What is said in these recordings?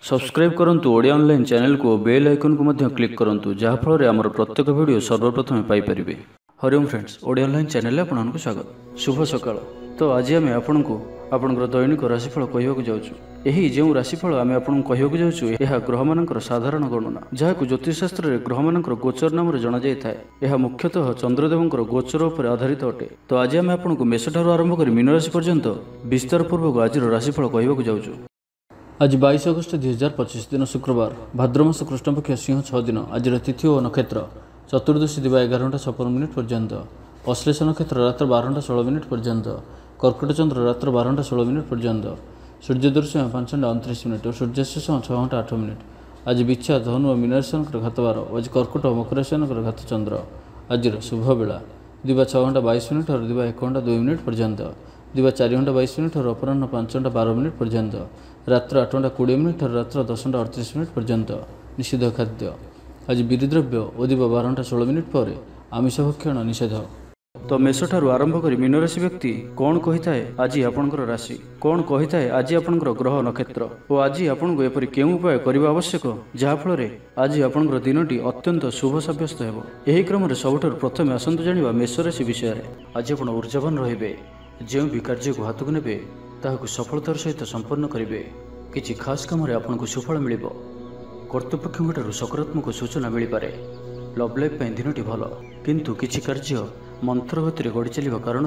Subscribe करंतु Odia online channel को bell icon को मध्य क्लिक करंतु जहाँ फल आमर प्रत्येक वीडियो सर्वप्रथम Piper. Hariom friends, Odia online channel आपको स्वागत। शुभ सकाळ। तो आज आम आपको आपंकर दैनिक राशिफल कहवाक जाऊँ। यही जो राशिफल आम आपको कहवाक जाऊँ यह ग्रह मानकर साधारण गणना जहाँ ज्योतिषशास्त्र में ग्रह मानकर गोचर नाम जना जाए। यह मुख्यतः चंद्रदेवंकर गोचर उपर आधारित अटे। तो आज आम आपको मेष ठारू आरंभ कर मीन राशि पर्यंत विस्तार पूर्वक आज राशिफल कहवाक जाऊँ। आज 22 अगस्त 2025 दिन शुक्रवार, भाद्रमास कृष्णपक्ष सिंह 6 दिन। आज तिथि और नक्षत्र चतुर्दशी दिवा 11:56 पर्यंत, अश्लेष नक्षत्र रात्र 12:16 पर्यंत, कर्कट चंद्र रात्र 12:16 पर्यंत, सूर्यदर्शन 5:29 और सूर्यास्त 6:08। आज बिच्छा धनु और मीन राशि घातवार। आज कर्कट और मकर राशि घात चंद्र। आज शुभ बेला दिवा 6:22 और दिवा 1:02 पर्यंत, दिवा 4:22 और अपराह्न 5:12 पर्यंत, रात्र 8:20 और रात्र 10:38 पर्यंत। निषिद्ध खाद्य आज बीरिद्रव्य और दिवा 12:16 पर आमिष भक्षण निषेध। तो मेष ठारू आरंभ कर मीन राशि व्यक्ति कौन कही थाए आज आपंकर राशि, कौन कही थाए आज आपंकर ग्रह नक्षत्र और आज आपको एपरि केउं उपाय करने आवश्यक जहाँफल आज आपंकर दिनटी अत्यंत शुभ सब्यस्त हो। यही क्रम सबुठारु प्रथम आसतु जानिबा मेष राशि विषय। आज आप ऊर्जावान रहिबे, जो भी कार्य को हाथ को नेबे ताहाकु सफलतार सहित संपन्न करेंगे। किसी खास काम आपको सुफल मिल कर्तृपक्षों सकारात्मक सूचना मिल पारे। लव लाइफ दिनटी भल, किंतु किसी कार्य मंत्र गति गढ़ी चलने कारण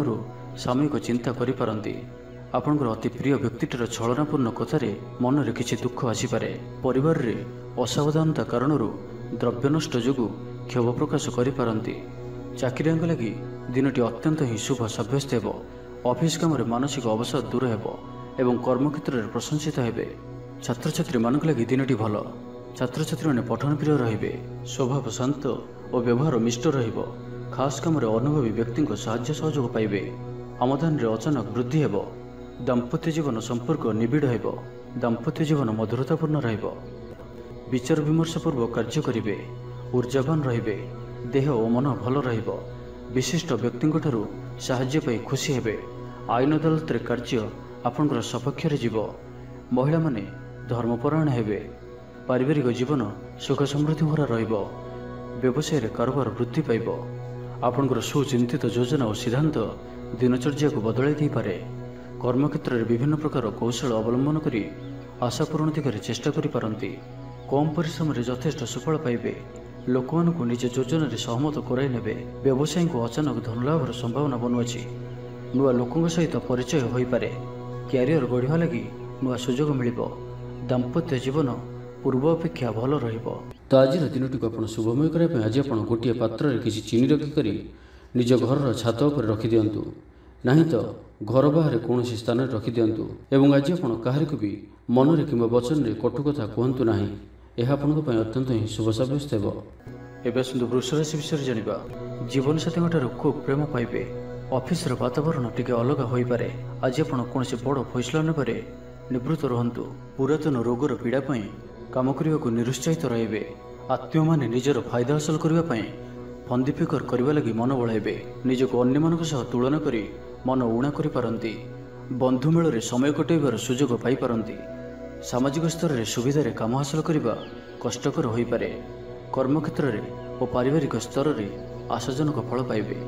सामयिक चिंता करिपारंती। आपंकर अति प्रिय व्यक्तिटर छलनापूर्ण कथार मन में किसी दुख आसीपे। परिवार रे असावधानता कारण द्रव्य नष्ट जो क्षोभ प्रकाश करिपारंती। चाकरियां लगी दिनटी अत्यंत ही शुभ सब्यस्त हो। ऑफिस काम मानसिक अवसाद दूर हो एवं कर्मक्षेत्र में प्रशंसित हेबे। छात्र छात्री मान लगी दिनटी भल। छात्र छात्री मैंने पठन प्रिय रहिबे। स्वभाव शांत और व्यवहार मिष्ट रहिबो। खास काम अनुभवी व्यक्ति साहाय्य सहयोग पाइबे। आमदान रे अचानक वृद्धि हेबो। दाम्पत्य जीवन संपर्क निबिड़ हेबो। दाम्पत्य जीवन मधुरतापूर्ण रहिबो। विचार विमर्श पूर्वक कार्य करिबे। ऊर्जावान रहिबे। देह और मन भल रहिबो। विशिष्ट व्यक्ति साहाय्य पाई खुशी हेबे। आईन अदालत रे कार्य आपंकर सपक्ष जीव। महिला माने धर्मपरायण हेबे। पारिवारिक जीवन सुख समृद्धि भरा रहिबो। व्यवसाय रे कारोबार वृद्धि पाइबो। आपंकर सुचिंतित योजना और सिद्धांत दिनचर्या को बदलाई दे पारे। कर्मक्षेत्र में विभिन्न प्रकार कौशल अवलंबन करी आशा पूरण दिगरे चेष्टा करि पारंती। कम परिश्रम रे यथेष्ट सुफल पाइबे। लोकमान को निज योजन सहमत कराई नेबे। व्यवसायी को अचानक धनलाभर संभावना बनुअछि। नुआ लोकों सहित परिचय हो पारे। क्यारियर गढ़ा लगी नुआ सुजोग मिलिबो। दाम्पत्य जीवन पूर्व अपेक्षा भल रहिबो। तो आज दिनटी को आप शुभमय करने आज आप गोटे पात्र में किसी चीनी रखिक निज घर छात पर रखि दिंतु, नहीं तो घर बाहर कौन स्थान में रखि दिंतु। एवं आज आप काहरी भी मन में कि वचन में कटु कथा कहतु ना। यह आपंप अत्यंत ही शुभ सब्यस्त हो। एवं आसतु वृष राशि विषय जानिबा। जीवन साथी ठार खूब प्रेम पाइबे। ऑफिस वातावरण टिके अलग हो पारे। आज आप कौन बड़ फैसला ने निवृत्त रहतु। पुरातन रोगर पीड़ा काम करने को निरुत्साहित रहिबे। आत्मीय माने निजर फायदा हासिल करने फंदी फिकर करने लगी मन बढ़ाइबे। निजक अन्य मानक सह तुलना करी मन ऊणा करि पारंती। बंधु मेल समय कटाइबार सुजोग पाई पारंती। सामाजिक स्तर में सुविधार काम हासिल करने कष्टकर हो पारे। कर्मक्षेत्र में और पारिवारिक स्तर में आशाजनक फल पाइबे।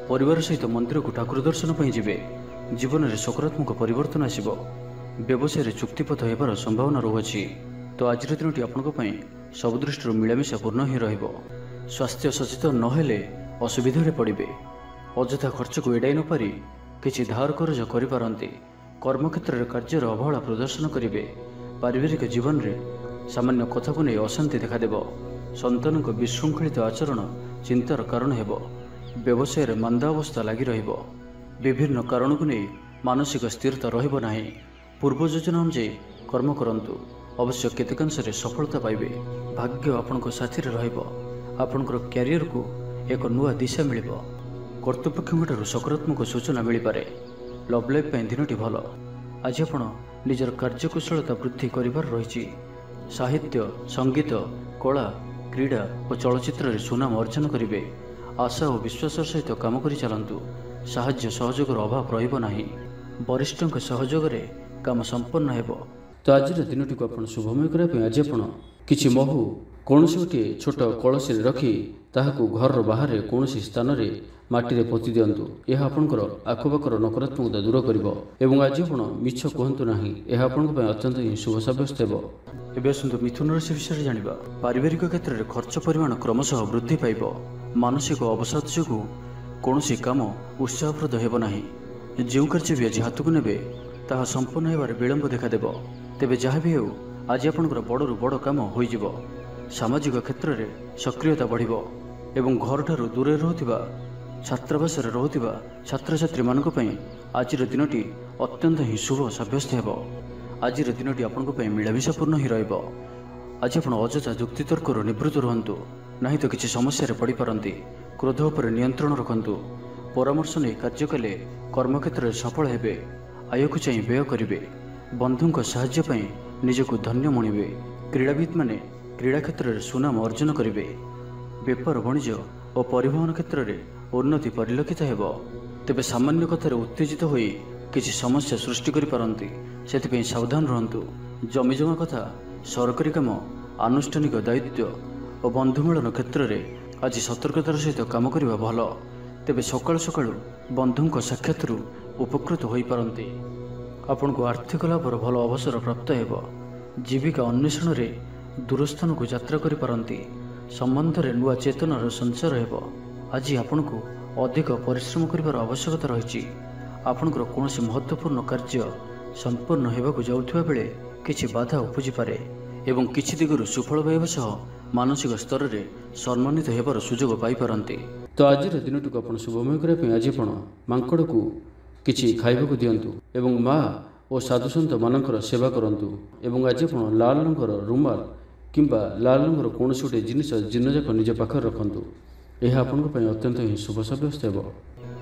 परिवार सहित मंदिर को ठाकुर दर्शन पर जीवे। जीवन में सकारात्मक परिवर्तन आसिबो। व्यवसाय चुक्तिपथ होबार संभावना रहुछि। तो आज दिनटी आपंपाई सब दृष्टि मिलामिशा पूर्ण ही रहिबो। स्वास्थ्य सचेतन नहेले असुविधा पड़े। अଯଥା खर्च को एड़ाई न पारि किछि धार कर्ज करिपारंती। कर्मक्षेत्र में कार्यर अवहेला प्रदर्शन करेंगे। पारिवारिक जीवन में सामान्य कथा को नहीं अशांति देखादेव। संतान को विशृंखलित आचरण चिंतार कारण हेबो। व्यवसाय में मांदा अवस्था लगी रहिबो। विभिन्न कारण को नहीं मानसिक स्थिरता रहिबो नाही। पूर्व योजना अनुसार कर्म करंतु, अवश्य केतेकांश सफलता पाइबे। भाग्य आपनको साथी रहिबो। आपनकर क्यारियर को एक नुआ दिशा मिलिबो। कर्तृपक्षों सकारात्मक सूचना मिल पारे। लव लाइफ दिनटी भल। आज आप निजर कार्यकुशलता वृद्धि करिबार रहिछि। साहित्य, संगीत, कला, क्रीड़ा और चलचित्र सुनाम अर्जन करेंगे। आशा और विश्वास सहित काम करि चलंतु। साहाय्य सहयोगर अभाव रहिबो नाही। वरिष्ठों सहयोग काम संपन्न हेबो। ତ ଆଜିର ଦିନଟିକୁ ଆପଣ ଶୁଭମୟ କରିବା ପାଇଁ ଆଜି ଆପଣ କିଛି ମହୁ କୌଣସି ଗୋଟିଏ ଛୋଟ କଳସୀରେ ରଖି ତାହାକୁ ଘରର ବାହାରେ କୌଣସି ସ୍ଥାନରେ ମାଟିରେ ପୋତି ଦିଅନ୍ତୁ। ଏହା ଆପଣଙ୍କର ଆଖପାଖର ନକାରାତ୍ମକତା ଦୂର କରିବ ଏବଂ ଆଜି ଆପଣ ମିଛ କୁହନ୍ତୁ ନାହିଁ। ଏହା ଆପଣଙ୍କ ପାଇଁ ଅତ୍ୟନ୍ତ ହିଁ ଶୁଭ ସାବ୍ୟସ୍ତ ହେବ। ଏବେ ଆସନ୍ତୁ ମିଥୁନ ରାଶି ବିଷୟରେ ଜାଣିବା। ପାରିବାରିକ କ୍ଷେତ୍ରରେ ଖର୍ଚ୍ଚ ପରିମାଣ କ୍ରମଶଃ ବୃଦ୍ଧି ପାଇବ। ମାନସିକ ଅବସାଦ ଯୋଗୁଁ କୌଣସି କାମ ଉତ୍ସାହପ୍ରଦ ହେବ ନାହିଁ। ଯେଉଁ କାର୍ଯ୍ୟ ବି ଆଜି ହାତକୁ ନେବେ ତାହା ସମ୍ପୂର୍ଣ୍ଣ ହେବାରେ ବିଳମ୍ବ ଦେଖାଦେବ। ତେବେ ଯାହା ବି ହେଉ ଆଜି ଆପଣଙ୍କର ବଡ଼ରୁ ବଡ଼ କାମ ହୋଇଯିବ। ସାମାଜିକ କ୍ଷେତ୍ରରେ ସକ୍ରିୟତା ବଢ଼ିବ ଏବଂ ଘରଠାରୁ ଦୂରରେ ରହୁଥିବା ଛାତ୍ରାବାସରେ ରହୁଥିବା ଛାତ୍ରଛାତ୍ରୀମାନଙ୍କ ପାଇଁ ଆଜିର ଦିନଟି ଅତ୍ୟନ୍ତ ହିଁ ଶୁଭ ସାବ୍ୟସ୍ତ ହେବ। ଆଜିର ଦିନଟି ଆପଣଙ୍କ ପାଇଁ ମିଳାମିଶାପୂର୍ଣ୍ଣ ହିଁ ରହିବ। ଆଜି ଆପଣ ଅଯଥା ଯୁକ୍ତିତର୍କରୁ ନିବୃତ୍ତ ରୁହନ୍ତୁ, ନାହିଁ ତ କିଛି ସମସ୍ୟାରେ ପଡ଼ିପାରନ୍ତି। କ୍ରୋଧ ଉପରେ ନିୟନ୍ତ୍ରଣ ରଖନ୍ତୁ। ପରାମର୍ଶ ନେଇ କାର୍ଯ୍ୟ କଲେ କର୍ମକ୍ଷେତ୍ରରେ ସଫଳ ହେବେ। ଆୟକୁ ଚାହିଁ ବ୍ୟୟ କରିବେ। ବନ୍ଧୁଙ୍କ ସାହାଯ୍ୟ ପାଇଁ ନିଜକୁ ଧନ୍ୟ ମଣିବେ। କ୍ରୀଡ଼ାବିତ୍ମାନେ କ୍ରୀଡ଼ା କ୍ଷେତ୍ରରେ ସୁନାମ ଅର୍ଜନ କରିବେ। ବେପାର ବାଣିଜ୍ୟ ଓ ପରିବହନ କ୍ଷେତ୍ରରେ ଉନ୍ନତି ପରିଲକ୍ଷିତ ହେବ। ତେବେ ସାମାନ୍ୟ କଥାରେ ଉତ୍ତେଜିତ ହୋଇ କିଛି ସମସ୍ୟା ସୃଷ୍ଟି କରିପାରନ୍ତି, ସେଥିପାଇଁ ସାବଧାନ ରୁହନ୍ତୁ। ଜମିଜମା କଥା, ସରକାରୀ କାମ, ଆନୁଷ୍ଠାନିକ ଦାୟିତ୍ୱ ଓ ବନ୍ଧୁ ମିଳନ କ୍ଷେତ୍ରରେ ଆଜି ସତର୍କତାର ସହିତ କାମ କରିବା ଭଲ। ତେବେ ସକାଳୁ ସକାଳୁ ବନ୍ଧୁଙ୍କ ସାକ୍ଷାତରୁ ଉପକୃତ ହୋଇପାରନ୍ତି। ଆପଣଙ୍କୁ ଆର୍ଥିକ ଲାଭର ଭଲ ଅବସର ପ୍ରାପ୍ତ ହେବ। ଜୀବିକା ଅନ୍ୱେଷଣରେ ଦୂରସ୍ଥାନକୁ ଯାତ୍ରା କରିପାରନ୍ତି। ସମ୍ବନ୍ଧରେ ନୂଆ ଚେତନାର ସଞ୍ଚାର ହେବ। ଆଜି ଆପଣଙ୍କୁ ଅଧିକ ପରିଶ୍ରମ କରିବାର ଆବଶ୍ୟକତା ରହିଛି। ଆପଣଙ୍କର କୌଣସି ମହତ୍ତ୍ୱପୂର୍ଣ୍ଣ କାର୍ଯ୍ୟ ସମ୍ପୂର୍ଣ୍ଣ ହେବାକୁ ଯାଉଥିବା ବେଳେ କିଛି ବାଧା ଉପୁଜିପାରେ ଏବଂ କିଛି ଦିଗରୁ ସୁଫଳ ପାଇବା ସହ ମାନସିକ ସ୍ତରରେ ସମ୍ମାନିତ ହେବାର ସୁଯୋଗ ପାଇପାରନ୍ତି। ତ ଆଜିର ଦିନଟିକୁ ଆପଣ ଶୁଭମୟ କରିବା ପାଇଁ ଆଜି ଆପଣ ମାଙ୍କଡ଼କୁ କିଛି ଖାଇବାକୁ ଦିଅନ୍ତୁ ଏବଂ ମା ଓ ସାଧୁସନ୍ଥ ମାନଙ୍କର ସେବା କରନ୍ତୁ। ଏବଂ ଆଜି ଆପଣ ଲାଲ ରଙ୍ଗର ରୁମାଲ କିମ୍ବା ଲାଲ ରଙ୍ଗର କୌଣସି ଗୋଟିଏ ଜିନିଷ ଦିନଯାକ ନିଜ ପାଖରେ ରଖନ୍ତୁ। ଏହା ଆପଣଙ୍କ ପାଇଁ ଅତ୍ୟନ୍ତ ହିଁ ଶୁଭ ସାବ୍ୟସ୍ତ ହେବ।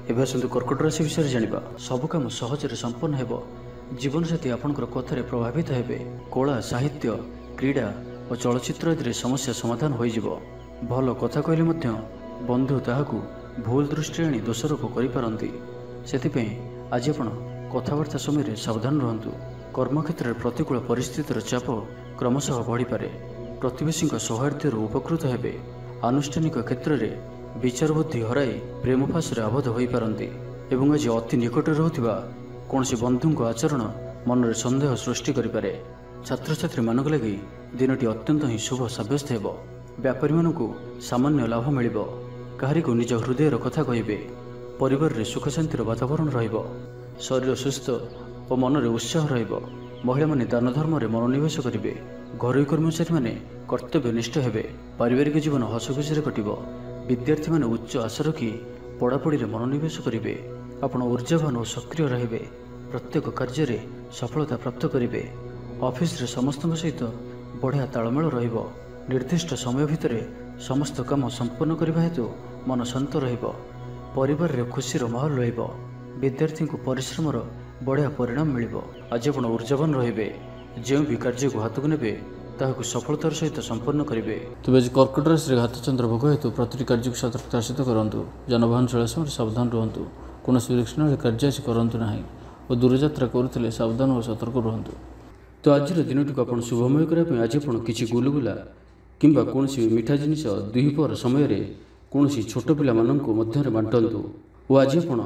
ଏବେ ଆସନ୍ତୁ କର୍କଟ ରାଶି ବିଷୟରେ ଜାଣିବା। ସବୁ କାମ ସହଜରେ ସମ୍ପନ୍ନ ହେବ। ଜୀବନସାଥୀ ଆପଣଙ୍କର କଥାରେ ପ୍ରଭାବିତ ହେବେ। କଳା, ସାହିତ୍ୟ, କ୍ରୀଡ଼ା ଓ ଚଳଚ୍ଚିତ୍ର ଆଦିରେ ସମସ୍ୟା ସମାଧାନ ହୋଇଯିବ। ଭଲ କଥା କହିଲେ ମଧ୍ୟ ବନ୍ଧୁ ତାହାକୁ ଭୁଲ ଦୃଷ୍ଟିରେ ଆଣି ଦୋଷାରୋପ କରିପାରନ୍ତି। ସେଥିପାଇଁ ଆଜି ଆପଣ କଥାବାର୍ତ୍ତା ସମୟରେ ସାବଧାନ ରୁହନ୍ତୁ। କର୍ମକ୍ଷେତ୍ରରେ ପ୍ରତିକୂଳ ପରିସ୍ଥିତିର ଚାପ କ୍ରମଶଃ ବଢ଼ିପାରେ। ପ୍ରତିବେଶୀଙ୍କ ସୌହାର୍ଦ୍ଦ୍ୟରୁ ଉପକୃତ ହେବେ। ଆନୁଷ୍ଠାନିକ କ୍ଷେତ୍ରରେ ବିଚାର ବୁଦ୍ଧି ହରାଇ ପ୍ରେମ ଫାଶରେ ଆବଦ୍ଧ ହୋଇପାରନ୍ତି ଏବଂ ଆଜି ଅତି ନିକଟରେ ରହୁଥିବା କୌଣସି ବନ୍ଧୁଙ୍କ ଆଚରଣ ମନରେ ସନ୍ଦେହ ସୃଷ୍ଟି କରିପାରେ। ଛାତ୍ରଛାତ୍ରୀମାନଙ୍କ ଲାଗି ଦିନଟି ଅତ୍ୟନ୍ତ ହିଁ ଶୁଭ ସାବ୍ୟସ୍ତ ହେବ। ବ୍ୟାପାରୀମାନଙ୍କୁ ସାମାନ୍ୟ ଲାଭ ମିଳିବ। କାହାରିକୁ ନିଜ ହୃଦୟର କଥା କହିବେ। ପରିବାରରେ ସୁଖ ଶାନ୍ତିର ବାତାବରଣ ରହିବ। ଶରୀର ସୁସ୍ଥ ଓ ମନରେ ଉତ୍ସାହ ରହିବ। ମହିଳାମାନେ ଦାନ ଧର୍ମରେ ମନୋନିବେଶ କରିବେ। ଘରୋଇ କର୍ମଚାରୀମାନେ କର୍ତ୍ତବ୍ୟନିଷ୍ଠ ହେବେ। ପାରିବାରିକ ଜୀବନ ହସଖୁସିରେ କଟିବ। ବିଦ୍ୟାର୍ଥୀମାନେ ଉଚ୍ଚ ଆଶା ରଖି ପଢ଼ାପଢ଼ିରେ ମନୋନିବେଶ କରିବେ। ଆପଣ ଊର୍ଜାବାନ ଓ ସକ୍ରିୟ ରହିବେ। ପ୍ରତ୍ୟେକ କାର୍ଯ୍ୟରେ ସଫଳତା ପ୍ରାପ୍ତ କରିବେ। ଅଫିସରେ ସମସ୍ତଙ୍କ ସହିତ ବଢ଼ିଆ ତାଳମେଳ ରହିବ। ନିର୍ଦ୍ଦିଷ୍ଟ ସମୟ ଭିତରେ ସମସ୍ତ କାମ ସମ୍ପନ୍ନ କରିବା ହେତୁ ମନ ଶାନ୍ତ ରହିବ। ପରିବାରରେ ଖୁସିର ମାହୋଲ ରହିବ। ବିଦ୍ୟାର୍ଥୀଙ୍କୁ ପରିଶ୍ରମର ବଢ଼ିଆ ପରିଣାମ ମିଳିବ। ଆଜି ଆପଣ ଊର୍ଜାବାନ ରହିବେ। ଯେଉଁ ବି କାର୍ଯ୍ୟକୁ ହାତକୁ ନେବେ ତାହାକୁ ସଫଳତାର ସହିତ ସମ୍ପନ୍ନ କରିବେ। ତେବେ ଆଜି କର୍କଟ ରାଶିରେ ଘାତଚନ୍ଦ୍ର ଭୋଗ ହେତୁ ପ୍ରତିଟି କାର୍ଯ୍ୟକୁ ସତର୍କତାର ସହିତ କରନ୍ତୁ। ଯାନବାହନ ଚଳାଇବା ସମୟରେ ସାବଧାନ ରୁହନ୍ତୁ। କୌଣସି ରିକ୍ସନରୀ କାର୍ଯ୍ୟ ଆଜି କରନ୍ତୁ ନାହିଁ ଓ ଦୂରଯାତ୍ରା କରୁଥିଲେ ସାବଧାନ ଓ ସତର୍କ ରୁହନ୍ତୁ। ତ ଆଜିର ଦିନଟିକୁ ଆପଣ ଶୁଭମୟ କରିବା ପାଇଁ ଆଜି ଆପଣ କିଛି ଗୁଲୁଗୁଲା କିମ୍ବା କୌଣସି ମିଠା ଜିନିଷ ଦ୍ୱିପହର ସମୟରେ କୌଣସି ଛୋଟ ପିଲାମାନଙ୍କୁ ମଧ୍ୟରେ ବାଣ୍ଟନ୍ତୁ ଓ ଆଜି ଆପଣ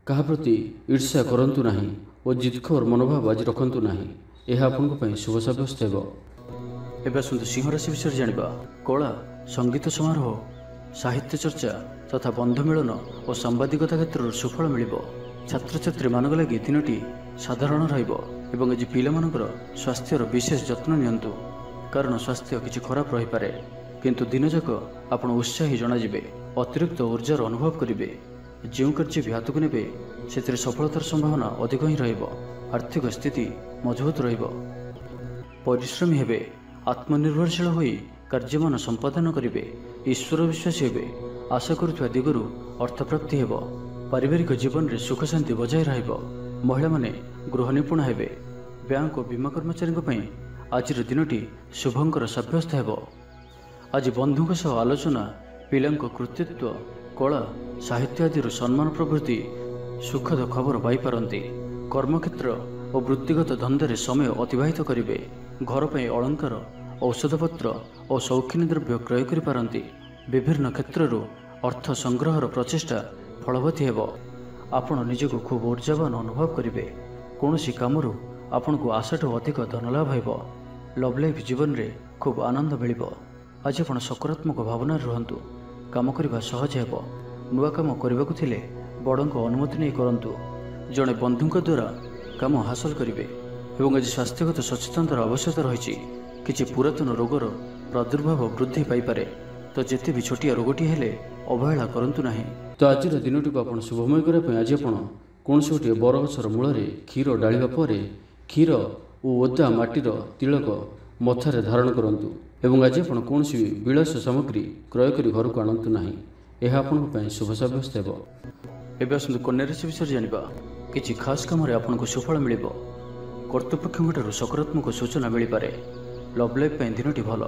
କାହା ପ୍ରତି ଈର୍ଷା କରନ୍ତୁ ନାହିଁ ଓ ଜିଦଖୋର ମନୋଭାବ ଆଜି ରଖନ୍ତୁ ନାହିଁ। ଏହା ଆପଣଙ୍କ ପାଇଁ ଶୁଭ ସାବ୍ୟସ୍ତ ହେବ। ଏବେ ଆସନ୍ତୁ ସିଂହ ରାଶି ବିଷୟରେ ଜାଣିବା। କଳା, ସଙ୍ଗୀତ ସମାରୋହ, ସାହିତ୍ୟ ଚର୍ଚ୍ଚା ତଥା ବନ୍ଧୁ ମିଳନ ଓ ସାମ୍ବାଦିକତା କ୍ଷେତ୍ରରୁ ସୁଫଳ ମିଳିବ। ଛାତ୍ରଛାତ୍ରୀମାନଙ୍କ ଲାଗି ଦିନଟି ସାଧାରଣ ରହିବ ଏବଂ ଆଜି ପିଲାମାନଙ୍କର ସ୍ୱାସ୍ଥ୍ୟର ବିଶେଷ ଯତ୍ନ ନିଅନ୍ତୁ, କାରଣ ସ୍ୱାସ୍ଥ୍ୟ କିଛି ଖରାପ ରହିପାରେ। କିନ୍ତୁ ଦିନଯାକ ଆପଣ ଉତ୍ସାହୀ ଜଣାଯିବେ। ଅତିରିକ୍ତ ଊର୍ଜାର ଅନୁଭବ କରିବେ। ଯେଉଁ କାର୍ଯ୍ୟ ବି ହାତକୁ ନେବେ ସେଥିରେ ସଫଳତାର ସମ୍ଭାବନା ଅଧିକ ହିଁ ରହିବ। ଆର୍ଥିକ ସ୍ଥିତି ମଜବୁତ ରହିବ। ପରିଶ୍ରମୀ ହେବେ। ଆତ୍ମନିର୍ଭରଶୀଳ ହୋଇ କାର୍ଯ୍ୟମାନ ସମ୍ପାଦନ କରିବେ। ଈଶ୍ୱର ବିଶ୍ୱାସୀ ହେବେ। ଆଶା କରୁଥିବା ଦିଗରୁ ଅର୍ଥପ୍ରାପ୍ତି ହେବ। ପାରିବାରିକ ଜୀବନରେ ସୁଖ ଶାନ୍ତି ବଜାୟ ରହିବ। ମହିଳାମାନେ ଗୃହ ନିପୁଣ ହେବେ। ବ୍ୟାଙ୍କ ଓ ବୀମା କର୍ମଚାରୀଙ୍କ ପାଇଁ ଆଜିର ଦିନଟି ଶୁଭଙ୍କର ସାବ୍ୟସ୍ତ ହେବ। ଆଜି ବନ୍ଧୁଙ୍କ ସହ ଆଲୋଚନା, ପିଲାଙ୍କ କୃତିତ୍ୱ, କଳା, ସାହିତ୍ୟ ଆଦିରୁ ସମ୍ମାନ ପ୍ରଭୃତି ସୁଖଦ ଖବର ପାଇପାରନ୍ତି। କର୍ମକ୍ଷେତ୍ର ଓ ବୃତ୍ତିଗତ ଧନ୍ଦାରେ ସମୟ ଅତିବାହିତ କରିବେ। ଘର ପାଇଁ ଅଳଙ୍କାର, ଔଷଧପତ୍ର ଓ ସୌଖିନୀ ଦ୍ରବ୍ୟ କ୍ରୟ କରିପାରନ୍ତି। ବିଭିନ୍ନ କ୍ଷେତ୍ରରୁ ଅର୍ଥ ସଂଗ୍ରହର ପ୍ରଚେଷ୍ଟା ଫଳବତୀ ହେବ। ଆପଣ ନିଜକୁ ଖୁବ୍ ଊର୍ଜାବାନ ଅନୁଭବ କରିବେ। କୌଣସି କାମରୁ ଆପଣଙ୍କୁ ଆଶାଠୁ ଅଧିକ ଧନଲାଭ ହେବ। ଲଭ୍ ଲାଇଫ୍ ଜୀବନରେ ଖୁବ୍ ଆନନ୍ଦ ମିଳିବ। ଆଜି ଆପଣ ସକାରାତ୍ମକ ଭାବନାରେ ରୁହନ୍ତୁ। କାମ କରିବା ସହଜ ହେବ। ନୂଆ କାମ କରିବାକୁ ଥିଲେ ବଡ଼ଙ୍କ ଅନୁମତି ନେଇ କରନ୍ତୁ। ଜଣେ ବନ୍ଧୁଙ୍କ ଦ୍ୱାରା କାମ ହାସଲ କରିବେ। ଏବଂ ଆଜି ସ୍ୱାସ୍ଥ୍ୟଗତ ସଚେତନତାର ଆବଶ୍ୟକତା ରହିଛି। କିଛି ପୁରାତନ ରୋଗର ପ୍ରାଦୁର୍ଭାବ ବୃଦ୍ଧି ପାଇପାରେ। ତ ଯେତେ ବି ଛୋଟିଆ ରୋଗଟି ହେଲେ ଅବହେଳା କରନ୍ତୁ ନାହିଁ। ତ ଆଜିର ଦିନଟିକୁ ଆପଣ ଶୁଭମୟ କରିବା ପାଇଁ ଆଜି ଆପଣ କୌଣସି ଗୋଟିଏ ବରଗଛର ମୂଳରେ କ୍ଷୀର ଢାଳିବା ପରେ କ୍ଷୀର ଓ ଓଦା ମାଟିର ତିଳକ ମଥାରେ ଧାରଣ କରନ୍ତୁ। ଏବଂ ଆଜି ଆପଣ କୌଣସି ବିଳାସ ସାମଗ୍ରୀ କ୍ରୟ କରି ଘରକୁ ଆଣନ୍ତୁ ନାହିଁ। ଏହା ଆପଣଙ୍କ ପାଇଁ ଶୁଭ ସାବ୍ୟସ୍ତ ହେବ। ଏବେ ଆସନ୍ତୁ କନ୍ୟା ରାଶି ବିଷୟରେ ଜାଣିବା। କିଛି ଖାସ୍ କାମରେ ଆପଣଙ୍କୁ ସୁଫଳ ମିଳିବ। କର୍ତ୍ତୃପକ୍ଷଙ୍କଠାରୁ ସକାରାତ୍ମକ ସୂଚନା ମିଳିପାରେ। ଲଭ୍ ଲାଇଫ୍ ପାଇଁ ଦିନଟି ଭଲ।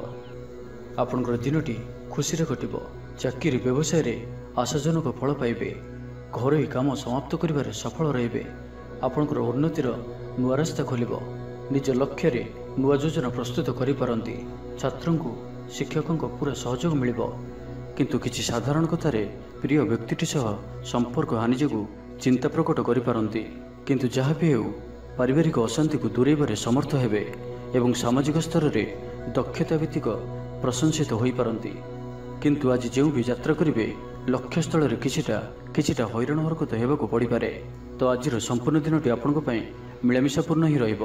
ଆପଣଙ୍କର ଦିନଟି ଖୁସିରେ କଟିବ। ଚାକିରି ବ୍ୟବସାୟରେ ଆଶାଜନକ ଫଳ ପାଇବେ। ଘରୋଇ କାମ ସମାପ୍ତ କରିବାରେ ସଫଳ ରହିବେ। ଆପଣଙ୍କର ଉନ୍ନତିର ନୂଆ ରାସ୍ତା ଖୋଲିବ। ନିଜ ଲକ୍ଷ୍ୟରେ ନୂଆ ଯୋଜନା ପ୍ରସ୍ତୁତ କରିପାରନ୍ତି। ଛାତ୍ରଙ୍କୁ ଶିକ୍ଷକଙ୍କ ପୁରା ସହଯୋଗ ମିଳିବ। କିନ୍ତୁ କିଛି ସାଧାରଣ କଥାରେ ପ୍ରିୟ ବ୍ୟକ୍ତିଟି ସହ ସମ୍ପର୍କ ହାନି ଯୋଗୁଁ ଚିନ୍ତା ପ୍ରକଟ କରିପାରନ୍ତି। କିନ୍ତୁ ଯାହା ବି ହେଉ ପାରିବାରିକ ଅଶାନ୍ତିକୁ ଦୂରେଇବାରେ ସମର୍ଥ ହେବେ ଏବଂ ସାମାଜିକ ସ୍ତରରେ ଦକ୍ଷତା ଭିତ୍ତିକ ପ୍ରଶଂସିତ ହୋଇପାରନ୍ତି। କିନ୍ତୁ ଆଜି ଯେଉଁ ବି ଯାତ୍ରା କରିବେ ଲକ୍ଷ୍ୟସ୍ଥଳରେ କିଛିଟା ହଇରାଣ ହରକତ ହେବାକୁ ପଡ଼ିପାରେ। ତ ଆଜିର ସମ୍ପୂର୍ଣ୍ଣ ଦିନଟି ଆପଣଙ୍କ ପାଇଁ ମିଳାମିଶାପୂର୍ଣ୍ଣ ହିଁ ରହିବ।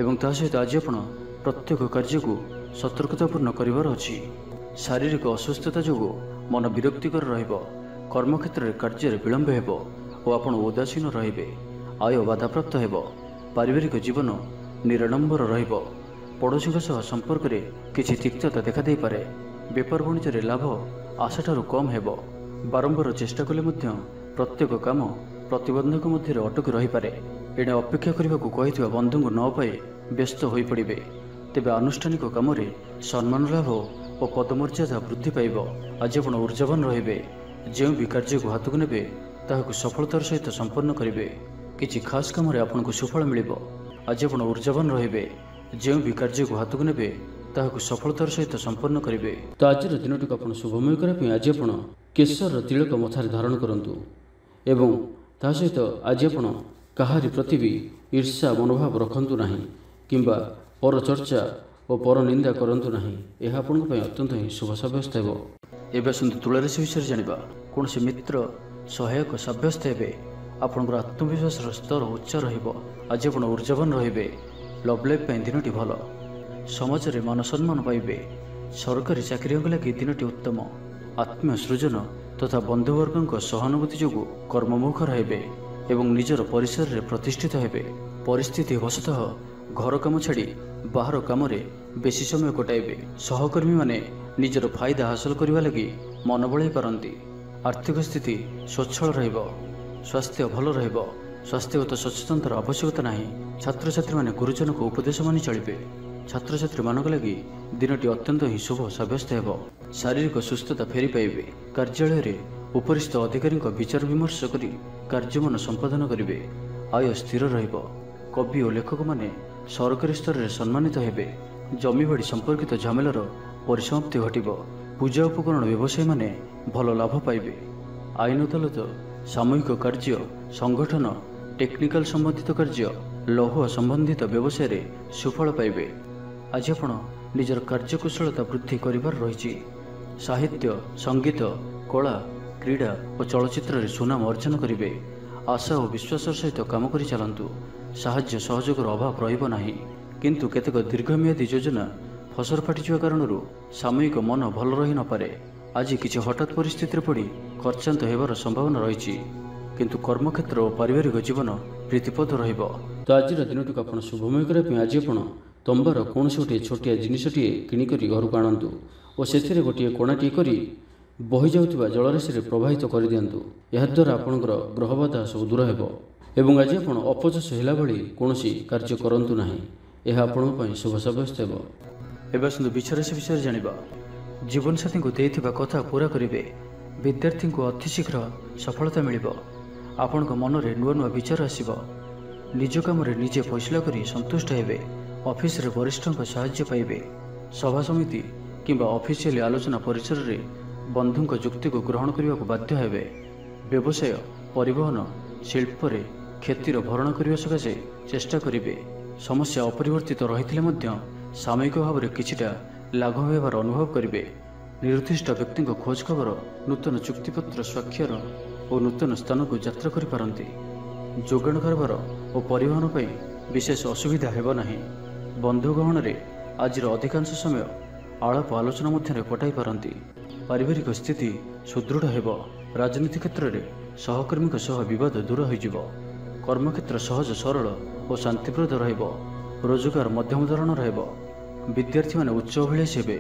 ଏବଂ ତା ସହିତ ଆଜି ଆପଣ ପ୍ରତ୍ୟେକ କାର୍ଯ୍ୟକୁ ସତର୍କତାପୂର୍ଣ୍ଣ କରିବାର ଅଛି। ଶାରୀରିକ ଅସୁସ୍ଥତା ଯୋଗୁଁ ମନ ବିରକ୍ତିକର ରହିବ। କର୍ମକ୍ଷେତ୍ରରେ କାର୍ଯ୍ୟରେ ବିଳମ୍ବ ହେବ ଓ ଆପଣ ଉଦାସୀନ ରହିବେ। ଆୟ ବାଧାପ୍ରାପ୍ତ ହେବ। ପାରିବାରିକ ଜୀବନ ନିରାଡମ୍ବର ରହିବ। ପଡ଼ୋଶୀଙ୍କ ସହ ସମ୍ପର୍କରେ କିଛି ତିକ୍ତତା ଦେଖାଦେଇପାରେ। ବେପାର ବାଣିଜ୍ୟରେ ଲାଭ ଆଶାଠାରୁ କମ୍ ହେବ। ବାରମ୍ବାର ଚେଷ୍ଟା କଲେ ମଧ୍ୟ ପ୍ରତ୍ୟେକ କାମ ପ୍ରତିବନ୍ଧକ ମଧ୍ୟରେ ଅଟକି ରହିପାରେ। ଏଣେ ଅପେକ୍ଷା କରିବାକୁ କହିଥିବା ବନ୍ଧୁଙ୍କୁ ନ ପାଇ ବ୍ୟସ୍ତ ହୋଇପଡ଼ିବେ। ତେବେ ଆନୁଷ୍ଠାନିକ କାମରେ ସମ୍ମାନ ଲାଭ ଓ ପଦମର୍ଯ୍ୟାଦା ବୃଦ୍ଧି ପାଇବ। ଆଜି ଆପଣ ଊର୍ଜାବାନ ରହିବେ। ଯେଉଁ ବି କାର୍ଯ୍ୟକୁ ହାତକୁ ନେବେ ତାହାକୁ ସଫଳତାର ସହିତ ସମ୍ପନ୍ନ କରିବେ। କିଛି ଖାସ୍ କାମରେ ଆପଣଙ୍କୁ ସୁଫଳ ମିଳିବ। ଆଜି ଆପଣ ଊର୍ଜାବାନ ରହିବେ। ଯେଉଁ ବି କାର୍ଯ୍ୟକୁ ହାତକୁ ନେବେ ତାହାକୁ ସଫଳତାର ସହିତ ସମ୍ପନ୍ନ କରିବେ। ତ ଆଜିର ଦିନଟିକୁ ଆପଣ ଶୁଭମୟ କରିବା ପାଇଁ ଆଜି ଆପଣ କେଶରର ତିଳକ ମଥାରେ ଧାରଣ କରନ୍ତୁ। ଏବଂ ତା ସହିତ ଆଜି ଆପଣ କାହାରି ପ୍ରତି ବି ଈର୍ଷା ମନୋଭାବ ରଖନ୍ତୁ ନାହିଁ କିମ୍ବା ପରଚର୍ଚ୍ଚା ଓ ପରନିନ୍ଦା କରନ୍ତୁ ନାହିଁ। ଏହା ଆପଣଙ୍କ ପାଇଁ ଅତ୍ୟନ୍ତ ହିଁ ଶୁଭ ସାବ୍ୟସ୍ତ ହେବ। ଏବେ ଆସନ୍ତୁ ତୁଳା ରାଶି ବିଷୟରେ ଜାଣିବା। କୌଣସି ମିତ୍ର ସହାୟକ ସାବ୍ୟସ୍ତ ହେବେ। ଆପଣଙ୍କର ଆତ୍ମବିଶ୍ୱାସର ସ୍ତର ଉଚ୍ଚ ରହିବ। ଆଜି ଆପଣ ଊର୍ଜାବାନ ରହିବେ। ଲଭ୍ ଲାଇଫ୍ ପାଇଁ ଦିନଟି ଭଲ। ସମାଜରେ ମାନ ସମ୍ମାନ ପାଇବେ। ସରକାରୀ ଚାକିରିଙ୍କ ଲାଗି ଦିନଟି ଉତ୍ତମ। ଆତ୍ମୀୟ ସୃଜନ ତଥା ବନ୍ଧୁବର୍ଗଙ୍କ ସହାନୁଭୂତି ଯୋଗୁଁ କର୍ମମୁଖ ରହିବେ ଏବଂ ନିଜର ପରିସରରେ ପ୍ରତିଷ୍ଠିତ ହେବେ। ପରିସ୍ଥିତି ବଶତଃ ଘର କାମ ଛାଡ଼ି ବାହାର କାମରେ ବେଶୀ ସମୟ କଟାଇବେ। ସହକର୍ମୀମାନେ ନିଜର ଫାଇଦା ହାସଲ କରିବା ଲାଗି ମନ ବଳାଇ ପାରନ୍ତି। ଆର୍ଥିକ ସ୍ଥିତି ସ୍ୱଚ୍ଛଳ ରହିବ। ସ୍ୱାସ୍ଥ୍ୟ ଭଲ ରହିବ। ସ୍ୱାସ୍ଥ୍ୟଗତ ସଚେତନତାର ଆବଶ୍ୟକତା ନାହିଁ। ଛାତ୍ରଛାତ୍ରୀମାନେ ଗୁରୁଜନଙ୍କ ଉପଦେଶ ମାନି ଚଳିବେ। ଛାତ୍ରଛାତ୍ରୀମାନଙ୍କ ଲାଗି ଦିନଟି ଅତ୍ୟନ୍ତ ହିଁ ଶୁଭ ସାବ୍ୟସ୍ତ ହେବ। ଶାରୀରିକ ସୁସ୍ଥତା ଫେରି ପାଇବେ। କାର୍ଯ୍ୟାଳୟରେ ଉପରିସ୍ଥ ଅଧିକାରୀଙ୍କ ବିଚାର ବିମର୍ଶ କରି କାର୍ଯ୍ୟମାନ ସମ୍ପାଦନ କରିବେ। ଆୟ ସ୍ଥିର ରହିବ। କବି ଓ ଲେଖକମାନେ ସରକାରୀ ସ୍ତରରେ ସମ୍ମାନିତ ହେବେ। ଜମିବାଡ଼ି ସମ୍ପର୍କିତ ଝାମେଲାର ପରିସମାପ୍ତି ଘଟିବ। ପୂଜା ଉପକରଣ ବ୍ୟବସାୟୀମାନେ ଭଲ ଲାଭ ପାଇବେ। ଆଇନ ଅଦାଲତ, ସାମୂହିକ କାର୍ଯ୍ୟ, ସଂଗଠନ, ଟେକ୍ନିକାଲ ସମ୍ବନ୍ଧିତ କାର୍ଯ୍ୟ, ଲୌହ ସମ୍ବନ୍ଧିତ ବ୍ୟବସାୟରେ ସୁଫଳ ପାଇବେ। ଆଜି ଆପଣ ନିଜର କାର୍ଯ୍ୟକୁଶଳତା ବୃଦ୍ଧି କରିବାର ରହିଛି। ସାହିତ୍ୟ, ସଙ୍ଗୀତ, କଳା, କ୍ରୀଡ଼ା ଓ ଚଳଚ୍ଚିତ୍ରରେ ସୁନାମ ଅର୍ଜନ କରିବେ। ଆଶା ଓ ବିଶ୍ୱାସର ସହିତ କାମ କରି ଚାଲନ୍ତୁ। ସାହାଯ୍ୟ ସହଯୋଗର ଅଭାବ ରହିବ ନାହିଁ। କିନ୍ତୁ କେତେକ ଦୀର୍ଘମିଆଦୀ ଯୋଜନା ଫସର ଫାଟିଯିବା କାରଣରୁ ସାମୟିକ ମନ ଭଲ ରହିନପାରେ। ଆଜି କିଛି ହଠାତ୍ ପରିସ୍ଥିତିରେ ପଡ଼ି ଖର୍ଚ୍ଚାନ୍ତ ହେବାର ସମ୍ଭାବନା ରହିଛି। କିନ୍ତୁ କର୍ମକ୍ଷେତ୍ର ଓ ପାରିବାରିକ ଜୀବନ ପ୍ରୀତିପଦ ରହିବ। ତ ଆଜିର ଦିନଟିକୁ ଆପଣ ଶୁଭମୟ କରିବା ପାଇଁ ଆଜି ଆପଣ ତମ୍ବାର କୌଣସି ଗୋଟିଏ ଛୋଟିଆ ଜିନିଷଟିଏ କିଣିକରି ଘରକୁ ଆଣନ୍ତୁ ଓ ସେଥିରେ ଗୋଟିଏ କୋଣାଟିଏ କରି ବହିଯାଉଥିବା ଜଳରାଶିରେ ପ୍ରବାହିତ କରିଦିଅନ୍ତୁ। ଏହାଦ୍ୱାରା ଆପଣଙ୍କର ଗ୍ରହବାଧା ସବୁ ଦୂର ହେବ। ଏବଂ ଆଜି ଆପଣ ଅପଯଶ ହେଲା ଭଳି କୌଣସି କାର୍ଯ୍ୟ କରନ୍ତୁ ନାହିଁ। ଏହା ଆପଣଙ୍କ ପାଇଁ ଶୁଭ ସାବ୍ୟସ୍ତ ହେବ। ଏବେ ଆସନ୍ତୁ ବିଛରାଶି ବିଷୟରେ ଜାଣିବା। ଜୀବନସାଥୀଙ୍କୁ ଦେଇଥିବା କଥା ପୁରା କରିବେ। ବିଦ୍ୟାର୍ଥୀଙ୍କୁ ଅତିଶୀଘ୍ର ସଫଳତା ମିଳିବ। ଆପଣଙ୍କ ମନରେ ନୂଆ ନୂଆ ବିଚାର ଆସିବ। निज काम निजे फैसला करी संतुष्ट हेबे। ऑफिस रे वरिष्ठों साहाय्य पाइबे। सभा समिति किंबा ऑफिशियल आलोचना परिसर रे बंधुंक जुक्ति को ग्रहण करने को बाध्य हेबे। व्यवसाय परिवहन शिल्प रे क्षतिर भरण करने सकाशे चेष्टा करिवे। समस्या अपरिवर्तित रही सामयिक भाव में किछिटा लाघव होबार अनुभव करिवे। निर्दिष्ट व्यक्ति खोज खबर नूतन चुक्तिपत्र स्वाक्षर और नूतन स्थान को यात्रा करि पारंती। जोगाण कारबार और परिवहन पर विशेष असुविधा हेब नाही। बंधु गहन रे आज अधिकांश समय आलाप आलोचना मध्य कटाई पारंती। पारिवारिक स्थिति सुदृढ़ हेब। राजनीति क्षेत्र में सहकर्मी सह विवाद दूर हो। कर्मक्षेत्र सहज सरल और शांतिप्रद रहिबो। रोजगार मध्यम धरण रहिबो। विद्यार्थी माने उच्च अभिलाषी हेबे।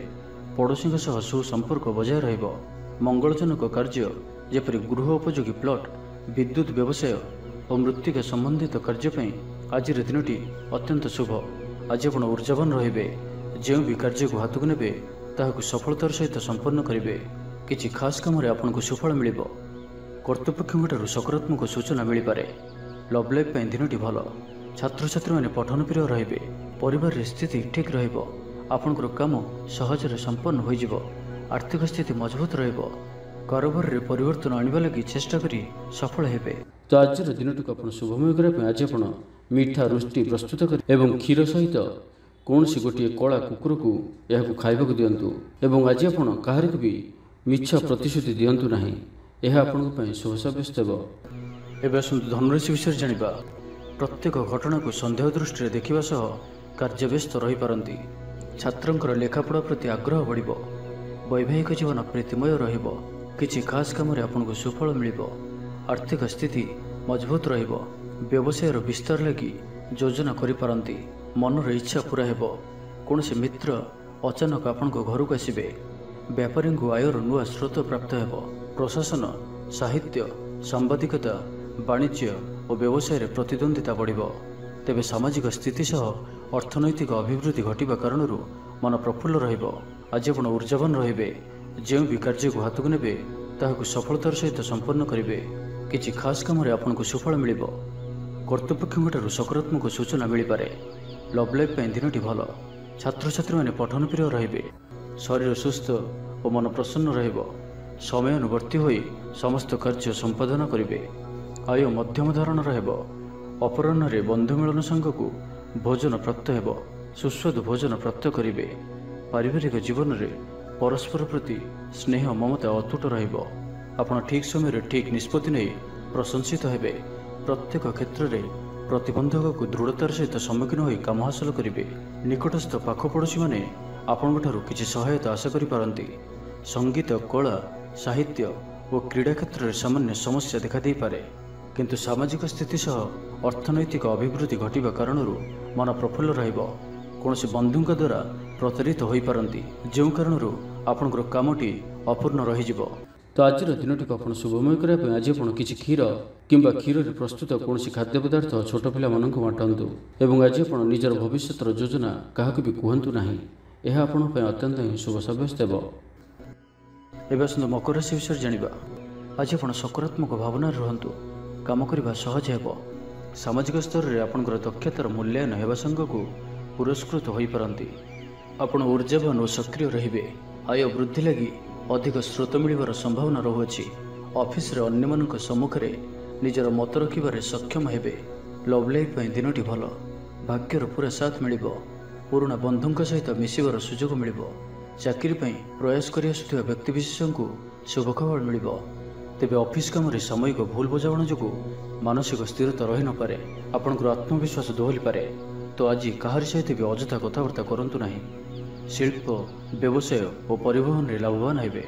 पड़ोशी सह सुसंपर्क बजाय रहिबो। मंगलजनक कार्य जेपरि गृह उपयोगी प्लॉट, विद्युत व्यवसाय और मृत्तिका संबंधित कार्य पई आज दिनटी अत्यंत शुभ। आज आपण ऊर्जावान रहिबे। जो भी कार्य को हाथ को नेबे ताहाकु सफलतार सहित संपन्न करिवे। किछि खास काम रे आपनको सुफल मिलिबो। कर्तृपक्षों सकारात्मक सूचना मिल पारे। लव लाइफ पई दिनटी भल। छात्र छात्री माने पठन प्रिय रहिबे। परिवार स्थिति ठीक रहिबो। आपनकर काम सहज रे संपन्न होई जिवो। आर्थिक स्थिति मजबूत रहिबो। कारोबार रे परिवर्तन आनिबा लागि चेष्टा करी सफल हेबे। तो आज दिनटी को आपण शुभमय करा आज आपण मीठा रुष्टि प्रस्तुत कर एवं क्षीर सहित कौन सी गोटे कला कुकुर को यह खाइबा दिंतु। एवं आज आपण काहर भी मिछ प्रतिश्रुति दिंतु नहीं। यह आपण शुभ साब्यस्त हो। एवं आसतु धनुराशि विषय जानिबा। प्रत्येक घटना को संदेह दृष्टि देखा सह कार्यव्यस्त रही पारंती। छात्रंकर लेखापढ़ा प्रति आग्रह बढ़िबो। वैवाहिक जीवन प्रीतिमय रहिबो। किछि खास काम रे आपनको सुफल मिलिबो। आर्थिक स्थिति मजबूत रहिबो। व्यवसाय विस्तार लगी योजना करि पारंती। मनर इच्छा पूरा हेबो। कौनसी मित्र अचानक आपनको घर को आसबे। व्यापारी को आयर नुआ स्रोत प्राप्त हेबो। प्रशासन, साहित्य, सांबादिकता, वाणिज्य और व्यवसाय रे प्रतिद्वंदिता बढ़िबो। तेबे सामाजिक स्थिति सह अर्थनैतिक अभिवृद्धि घटिबा कारणरू मन प्रफुल्ल रहिबो। आज आपण ऊर्जावान रहिबे। जो भी कार्य को हाथ को नेबे ताहाकु सफलतार सहित संपन्न करिवे। किछि खास काम रे आपनको सुफल मिलिबो। कर्तृपक्षों सकारात्मक सूचना मिल पारे। लव लाइफ पई दिनटी भल। छात्र छात्री माने पठन प्रिय रहिबे। शरीर सुस्थ और मन प्रसन्न रहिबो। समयानुवर्ती होई समस्त कार्य संपादन करिवे। आय मध्यम धरण रहिबो। अपराह्न रे बंधु मिलन संघ को भोजन प्राप्त हेबो। सुस्वादु भोजन प्राप्त करिवे। पारिवारिक जीवन रे परस्पर प्रति स्नेह ममता अतुट रहिबो। आपण ठीक समय रे ठीक निष्पत्ति नै प्रशंसित हेबे। प्रत्येक क्षेत्र में प्रतिबंधक को दृढ़तार सहित सम्मुखीन होई काम हासिल करिवे। निकटस्थ पाख पड़ोशी माने आपणठारु किछि सहायता आशा करि पारंती। संगीत, कला, साहित्य और क्रीड़ा क्षेत्र में सामान्य समस्या देखा दे पारे। किंतु सामाजिक स्थिति सह अर्थनैतिक अभिवृद्धि घटिबा कारणरू मन प्रफुल्ल रहिबो। कौनसी बंधुंक द्वारा प्रतारित होई पारंती। जो कारणरू आपनकर कामटी अपूर्ण रहि जिवो। तो आज दिनटी को आप शुभमय करने आज आप किसी क्षीर किंबा क्षीर प्रस्तुत कौन खाद्य पदार्थ छोट पिला मानक बांटतु। एवं आज आप निजर भविष्य योजना क्या भी कहतु ना। यह आप अत्यंत ही शुभ साब्यस्त हो। एवं आसतु मकर राशि विषय जानिबा। आज आप सकारात्मक भावना रुहतु। काम करने सहज हेब। सामाजिक स्तर में आपंकर दक्षतार मूल्यांकन हेबा संग को पुरस्कृत हो पारंती। आपण ऊर्जावान और सक्रिय रहिबे। आय वृद्धि लगी अधिक स्रोत मिलवार संभावना रहुअछि। ऑफिस रे अन्य मानक सम्मुख रे निजर मत रखिबारे सक्षम हेबे। लव लाइफ पई दिनटी भल। भाग्यर पूरा साथ मिलिबो। पुराना बंधुंक सहित मिसिबार सुजोग मिलिबो। चाकरी पई प्रयास करि आसुथिबा व्यक्तिविशेष को शुभ खबर मिलिबो। तेबे ऑफिस काम रे सामयिक भूल बुझामणा जोगु मानसिक स्थिरता रहि न पारे। आपनकर आत्मविश्वास दोहली पारे। तो आज काहार सहित भी अजथा कथबार्ता करंतु नाही। शिल्प, व्यवसाय और परिवहन रे लाभवान हेबे।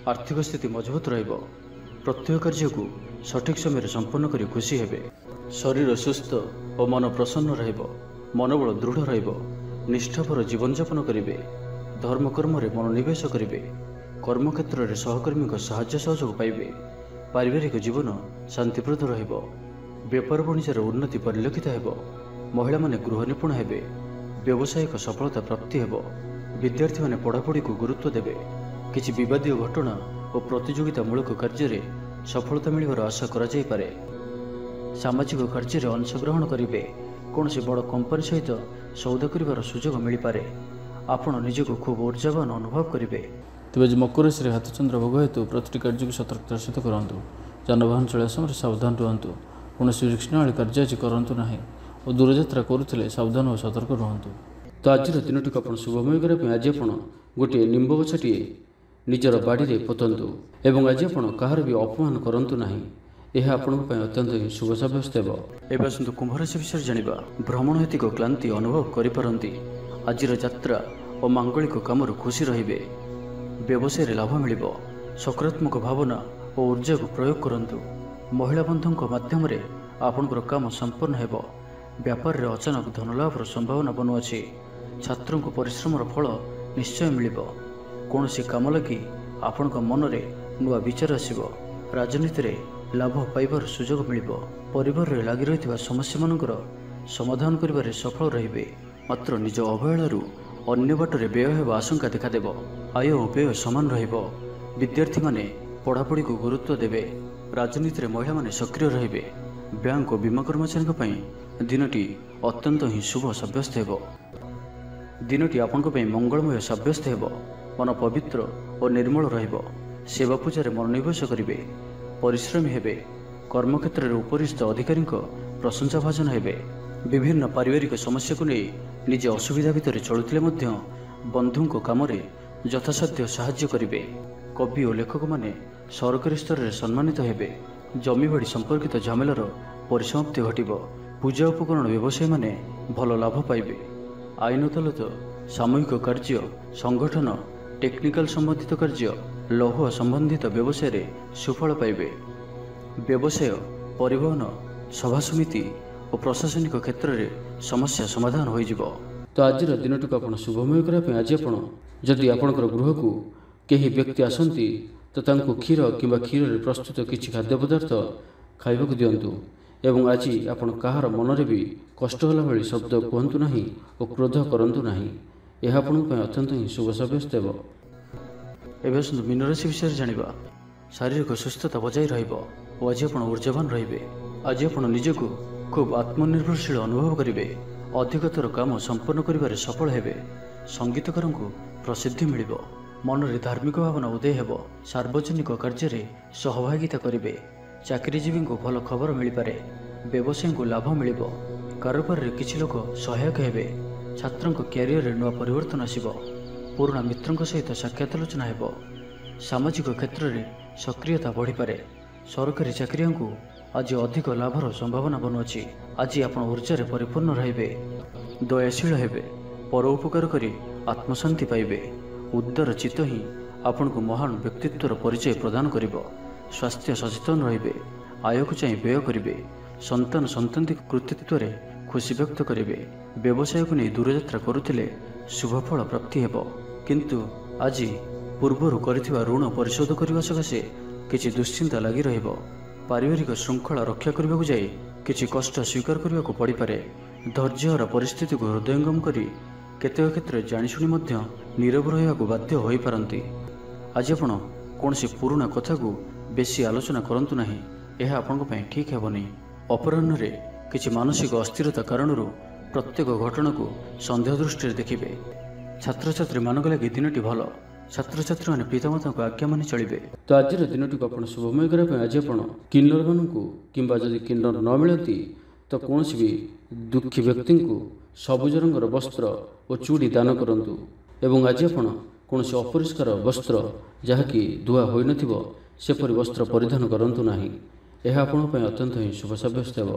आर्थिक स्थिति मजबूत रहिबो। प्रत्येक कार्य को सठिक समय संपन्न करी खुशी हेबे। शरीर सुस्थ और मन प्रसन्न रहिबो। मनोबल दृढ़ रहिबो। निष्ठापर जीवन यापन करिवे। धर्म कर्म रे मनोनिवेश करिवे। कर्मक्षेत्र रे सहकर्मी को साहाय्य सहयोग पाइबे। पारिवारिक जीवन शांतिप्रद रहिबो। व्यापार वाणिज्य उन्नति परिलक्षित हेबो। महिला माने गृह निपुण हेबे। व्यावसायिक सफलता प्राप्ति हेबो। विद्यार्थी माने पढ़ापढ़ी को गुरुत्व देवे। किछि विवादीय घटना और प्रतियोगितामूलक कार्य रे सफलता मिलिबार आशा करा जाय पारे। ସାମାଜିକ କାର୍ଯ୍ୟରେ ଅଂଶଗ୍ରହଣ କରିବେ। କୌଣସି ବଡ଼ କମ୍ପାନୀ ସହିତ ସୌଦା କରିବାର ସୁଯୋଗ ମିଳିପାରେ। ଆପଣ ନିଜକୁ ଖୁବ୍ ଉର୍ଜାବାନ ଅନୁଭବ କରିବେ। ତେବେ ଆଜି ମକର ରାଶିରେ ହାତଚନ୍ଦ୍ର ଭୋଗ ହେତୁ ପ୍ରତିଟି କାର୍ଯ୍ୟକୁ ସତର୍କତାର ସହିତ କରନ୍ତୁ। ଯାନବାହନ ଚଳାଇବା ସମୟରେ ସାବଧାନ ରୁହନ୍ତୁ। କୌଣସି ରିକ୍ସନୀୟ କାର୍ଯ୍ୟ ଆଜି କରନ୍ତୁ ନାହିଁ ଓ ଦୂରଯାତ୍ରା କରୁଥିଲେ ସାବଧାନ ଓ ସତର୍କ ରୁହନ୍ତୁ। ତ ଆଜିର ଦିନଟିକୁ ଆପଣ ଶୁଭମୟ କରିବା ପାଇଁ ଆଜି ଆପଣ ଗୋଟିଏ ନିମ୍ବ ଗଛଟିଏ ନିଜର ବାଡ଼ିରେ ପୋତନ୍ତୁ ଏବଂ ଆଜି ଆପଣ କାହାର ବି ଅପମାନ କରନ୍ତୁ ନାହିଁ। ଏହା ଆପଣଙ୍କ ପାଇଁ ଅତ୍ୟନ୍ତ ହିଁ ଶୁଭ ସାବ୍ୟସ୍ତ ହେବ। ଏବେ ଆସନ୍ତୁ କୁମ୍ଭ ରାଶି ବିଷୟରେ ଜାଣିବା। ଭ୍ରମଣ ହେତିକ କ୍ଳାନ୍ତି ଅନୁଭବ କରିପାରନ୍ତି। ଆଜିର ଯାତ୍ରା ଓ ମାଙ୍ଗଳିକ କାମରୁ ଖୁସି ରହିବେ। ବ୍ୟବସାୟରେ ଲାଭ ମିଳିବ। ସକାରାତ୍ମକ ଭାବନା ଓ ଉର୍ଜାକୁ ପ୍ରୟୋଗ କରନ୍ତୁ। ମହିଳା ବନ୍ଧୁଙ୍କ ମାଧ୍ୟମରେ ଆପଣଙ୍କର କାମ ସମ୍ପନ୍ନ ହେବ। ବ୍ୟାପାରରେ ଅଚାନକ ଧନଲାଭର ସମ୍ଭାବନା ବନୁଅଛି। ଛାତ୍ରଙ୍କ ପରିଶ୍ରମର ଫଳ ନିଶ୍ଚୟ ମିଳିବ। କୌଣସି କାମ ଲାଗି ଆପଣଙ୍କ ମନରେ ନୂଆ ବିଚାର ଆସିବ। ରାଜନୀତିରେ ଲାଭ ପାଇବାର ସୁଯୋଗ ମିଳିବ। ପରିବାରରେ ଲାଗି ରହିଥିବା ସମସ୍ୟାମାନଙ୍କର ସମାଧାନ କରିବାରେ ସଫଳ ରହିବେ। ମାତ୍ର ନିଜ ଅବହେଳାରୁ ଅନ୍ୟ ବାଟରେ ବ୍ୟୟ ହେବା ଆଶଙ୍କା ଦେଖାଦେବ। ଆୟ ଓ ବ୍ୟୟ ସମାନ ରହିବ। ବିଦ୍ୟାର୍ଥୀମାନେ ପଢ଼ାପଢ଼ିକୁ ଗୁରୁତ୍ୱ ଦେବେ। ରାଜନୀତିରେ ମହିଳାମାନେ ସକ୍ରିୟ ରହିବେ। ବ୍ୟାଙ୍କ ଓ ବୀମା କର୍ମଚାରୀଙ୍କ ପାଇଁ ଦିନଟି ଅତ୍ୟନ୍ତ ହିଁ ଶୁଭ ସାବ୍ୟସ୍ତ ହେବ। ଦିନଟି ଆପଣଙ୍କ ପାଇଁ ମଙ୍ଗଳମୟ ସାବ୍ୟସ୍ତ ହେବ। ମନ ପବିତ୍ର ଓ ନିର୍ମଳ ରହିବ। ସେବା ପୂଜାରେ ମନୋନିବେଶ କରିବେ। ପରିଶ୍ରମୀ ହେବେ। କର୍ମକ୍ଷେତ୍ରରେ ଉପରିସ୍ଥ ଅଧିକାରୀଙ୍କ ପ୍ରଶଂସା ଭାଜନ ହେବେ। ବିଭିନ୍ନ ପାରିବାରିକ ସମସ୍ୟାକୁ ନେଇ ନିଜେ ଅସୁବିଧା ଭିତରେ ଚଳୁଥିଲେ ମଧ୍ୟ ବନ୍ଧୁଙ୍କ କାମରେ ଯଥାସାଧ୍ୟ ସାହାଯ୍ୟ କରିବେ। କବି ଓ ଲେଖକମାନେ ସରକାରୀ ସ୍ତରରେ ସମ୍ମାନିତ ହେବେ। ଜମିବାଡ଼ି ସମ୍ପର୍କିତ ଝାମେଲାର ପରିସମାପ୍ତି ଘଟିବ। ପୂଜା ଉପକରଣ ବ୍ୟବସାୟୀମାନେ ଭଲ ଲାଭ ପାଇବେ। ଆଇନ ଅଦାଲତ, ସାମୂହିକ କାର୍ଯ୍ୟ, ସଂଗଠନ, ଟେକ୍ନିକାଲ ସମ୍ବନ୍ଧିତ କାର୍ଯ୍ୟ, ଲୌହ ସମ୍ବନ୍ଧିତ ବ୍ୟବସାୟରେ ସୁଫଳ ପାଇବେ। ବ୍ୟବସାୟ, ପରିବହନ, ସଭାସମିତି ଓ ପ୍ରଶାସନିକ କ୍ଷେତ୍ରରେ ସମସ୍ୟା ସମାଧାନ ହୋଇଯିବ। ତ ଆଜିର ଦିନଟିକୁ ଆପଣ ଶୁଭମୟ କରିବା ପାଇଁ ଆଜି ଆପଣ ଯଦି ଆପଣଙ୍କର ଗୃହକୁ କେହି ବ୍ୟକ୍ତି ଆସନ୍ତି ତ ତାଙ୍କୁ କ୍ଷୀର କିମ୍ବା କ୍ଷୀରରେ ପ୍ରସ୍ତୁତ କିଛି ଖାଦ୍ୟ ପଦାର୍ଥ ଖାଇବାକୁ ଦିଅନ୍ତୁ ଏବଂ ଆଜି ଆପଣ କାହାର ମନରେ ବି କଷ୍ଟ ହେଲା ଭଳି ଶବ୍ଦ କୁହନ୍ତୁ ନାହିଁ ଓ କ୍ରୋଧ କରନ୍ତୁ ନାହିଁ। ଏହା ଆପଣଙ୍କ ପାଇଁ ଅତ୍ୟନ୍ତ ହିଁ ଶୁଭ ସାବ୍ୟସ୍ତ ହେବ। ଏବେ ଆସନ୍ତୁ ମୀନ ରାଶି ବିଷୟରେ ଜାଣିବା। ଶାରୀରିକ ସୁସ୍ଥତା ବଜାୟ ରହିବ ଓ ଆଜି ଆପଣ ଉର୍ଜାବାନ ରହିବେ। ଆଜି ଆପଣ ନିଜକୁ ଖୁବ୍ ଆତ୍ମନିର୍ଭରଶୀଳ ଅନୁଭବ କରିବେ। ଅଧିକତର କାମ ସମ୍ପନ୍ନ କରିବାରେ ସଫଳ ହେବେ। ସଙ୍ଗୀତକାରଙ୍କୁ ପ୍ରସିଦ୍ଧି ମିଳିବ। ମନରେ ଧାର୍ମିକ ଭାବନା ଉଦୟ ହେବ। ସାର୍ବଜନିକ କାର୍ଯ୍ୟରେ ସହଭାଗିତା କରିବେ। ଚାକିରିଜୀବୀଙ୍କୁ ଭଲ ଖବର ମିଳିପାରେ। ବ୍ୟବସାୟୀଙ୍କୁ ଲାଭ ମିଳିବ। କାରବାରରେ କିଛି ଲୋକ ସହାୟକ ହେବେ। ଛାତ୍ରଙ୍କ କ୍ୟାରିୟରରେ ନୂଆ ପରିବର୍ତ୍ତନ ଆସିବ। ପୁରୁଣା ମିତ୍ରଙ୍କ ସହିତ ସାକ୍ଷାତ ଆଲୋଚନା ହେବ। ସାମାଜିକ କ୍ଷେତ୍ରରେ ସକ୍ରିୟତା ବଢ଼ିପାରେ। ସରକାରୀ ଚାକିରିଆଙ୍କୁ ଆଜି ଅଧିକ ଲାଭର ସମ୍ଭାବନା ବନୁଅଛି। ଆଜି ଆପଣ ଉର୍ଜାରେ ପରିପୂର୍ଣ୍ଣ ରହିବେ। ଦୟାଶୀଳ ହେବେ। ପର ଉପକାର କରି ଆତ୍ମଶାନ୍ତି ପାଇବେ। ଉଦାର ଚିତ୍ତ ହିଁ ଆପଣଙ୍କୁ ମହାନ ବ୍ୟକ୍ତିତ୍ୱର ପରିଚୟ ପ୍ରଦାନ କରିବ। ସ୍ୱାସ୍ଥ୍ୟ ସଚେତନ ରହିବେ। ଆୟକୁ ଚାହିଁ ବ୍ୟୟ କରିବେ। ସନ୍ତାନ ସନ୍ତତି କୃତିତ୍ୱରେ ଖୁସି ବ୍ୟକ୍ତ କରିବେ। ବ୍ୟବସାୟକୁ ନେଇ ଦୂରଯାତ୍ରା କରୁଥିଲେ ଶୁଭଫଳ ପ୍ରାପ୍ତି ହେବ। କିନ୍ତୁ ଆଜି ପୂର୍ବରୁ କରିଥିବା ଋଣ ପରିଶୋଧ କରିବା ସକାଶେ କିଛି ଦୁଶ୍ଚିନ୍ତା ଲାଗି ରହିବ। ପାରିବାରିକ ଶୃଙ୍ଖଳା ରକ୍ଷା କରିବାକୁ ଯାଇ କିଛି କଷ୍ଟ ସ୍ୱୀକାର କରିବାକୁ ପଡ଼ିପାରେ। ଧୈର୍ଯ୍ୟହରା ପରିସ୍ଥିତିକୁ ହୃଦୟଙ୍ଗମ କରି କେତେକ କ୍ଷେତ୍ରରେ ଜାଣିଶୁଣି ମଧ୍ୟ ନୀରବ ରହିବାକୁ ବାଧ୍ୟ ହୋଇପାରନ୍ତି। ଆଜି ଆପଣ କୌଣସି ପୁରୁଣା କଥାକୁ ବେଶୀ ଆଲୋଚନା କରନ୍ତୁ ନାହିଁ। ଏହା ଆପଣଙ୍କ ପାଇଁ ଠିକ୍ ହେବନି। ଅପରାହ୍ନରେ କିଛି ମାନସିକ ଅସ୍ଥିରତା କାରଣରୁ ପ୍ରତ୍ୟେକ ଘଟଣାକୁ ସନ୍ଦେହ ଦୃଷ୍ଟିରେ ଦେଖିବେ। ଛାତ୍ରଛାତ୍ରୀମାନଙ୍କ ଲାଗି ଦିନଟି ଭଲ। ଛାତ୍ରଛାତ୍ରୀମାନେ ପିତାମାତାଙ୍କ ଆଜ୍ଞା ମାନି ଚଳିବେ। ତ ଆଜିର ଦିନଟିକୁ ଆପଣ ଶୁଭମୟ କରିବା ପାଇଁ ଆଜି ଆପଣ କିନ୍ନରମାନଙ୍କୁ କିମ୍ବା ଯଦି କିନ୍ନର ନ ମିଳନ୍ତି ତ କୌଣସି ବି ଦୁଃଖୀ ବ୍ୟକ୍ତିଙ୍କୁ ସବୁଜ ରଙ୍ଗର ବସ୍ତ୍ର ଓ ଚୁଡ଼ି ଦାନ କରନ୍ତୁ ଏବଂ ଆଜି ଆପଣ କୌଣସି ଅପରିଷ୍କାର ବସ୍ତ୍ର ଯାହାକି ଧୁଆ ହୋଇନଥିବ ସେପରି ବସ୍ତ୍ର ପରିଧାନ କରନ୍ତୁ ନାହିଁ। ଏହା ଆପଣଙ୍କ ପାଇଁ ଅତ୍ୟନ୍ତ ହିଁ ଶୁଭ ସାବ୍ୟସ୍ତ ହେବ।